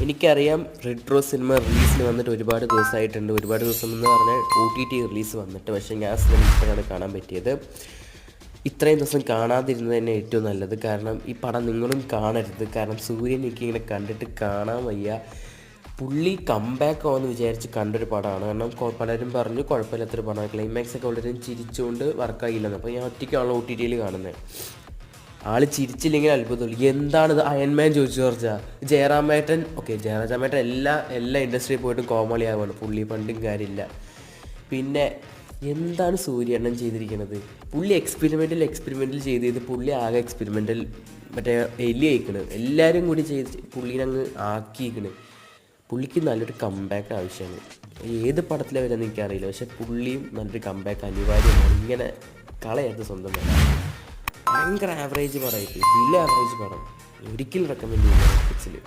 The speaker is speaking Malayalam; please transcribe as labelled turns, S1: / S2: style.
S1: എനിക്കറിയാം റെഡ് റോസ് സിനിമ റിലീസിന് വന്നിട്ട് ഒരുപാട് ദിവസമായിട്ടുണ്ട്. ഒരുപാട് ദിവസം എന്ന് പറഞ്ഞാൽ OTT റിലീസ് വന്നിട്ട്. പക്ഷേ ഞാൻ സിനിമ ഇപ്പോഴാണ് കാണാൻ പറ്റിയത്. ഇത്രയും ദിവസം കാണാതിരുന്നത് തന്നെ ഏറ്റവും നല്ലത്. കാരണം ഈ പടം നിങ്ങളും കാണരുത്. കാരണം സൂര്യൻ എനിക്കിങ്ങനെ കണ്ടിട്ട് കാണാൻ വയ്യ. പുള്ളി കംബാക്ക് ആവുമെന്ന് വിചാരിച്ച് കണ്ടൊരു പടമാണ്. കാരണം പലരും പറഞ്ഞു കുഴപ്പമില്ലാത്തൊരു പടമാണ്, ക്ലൈമാക്സ് ഒക്കെ വളരെ ചിരിച്ചുകൊണ്ട് വർക്കായില്ലെന്ന്. അപ്പോൾ ഞാൻ ഒറ്റയ്ക്കാണല്ലോ OTTയിൽ കാണുന്നത്. ആൾ ചിരിച്ചില്ലെങ്കിൽ അത്ഭുതമുള്ളൂ. എന്താണിത് അയൺമാൻ ചോദിച്ചു പറഞ്ഞാൽ ജയറാമേട്ടൻ. ഓക്കെ, ജയറാമേട്ടൻ എല്ലാ ഇൻഡസ്ട്രിയിൽ പോയിട്ടും കോമാളിയാവാണ്. പുള്ളി പണ്ടും കാര്യമില്ല. പിന്നെ എന്താണ് സൂര്യണ്ണൻ ചെയ്തിരിക്കുന്നത്? പുള്ളി എക്സ്പെരിമെൻ്റൽ ചെയ്ത് പുള്ളി ആകെ എക്സ്പെരിമെൻ്റൽ മറ്റേ എലി അയക്കണ്. എല്ലാവരും കൂടി ചെയ്ത് പുള്ളീനെ അങ്ങ് ആക്കിയിരിക്കണ്. പുള്ളിക്ക് നല്ലൊരു കംബാക്ക് ആവശ്യമാണ്. ഏത് പടത്തിലെ വരുമെന്ന് എനിക്കറിയില്ല, പക്ഷെ പുള്ളിയും നല്ലൊരു കംബാക്ക് അനിവാര്യമാണ്. ഇങ്ങനെ കളയാത്ത സ്വന്തം വേണം. ഭയങ്കര ആവറേജ് പടമായിട്ട്, ബിലോ ആവറേജ് പടം. ഒരിക്കലും റെക്കമെൻഡ് ചെയ്യുന്ന നെറ്റ്ഫ്ലിക്സിൽ.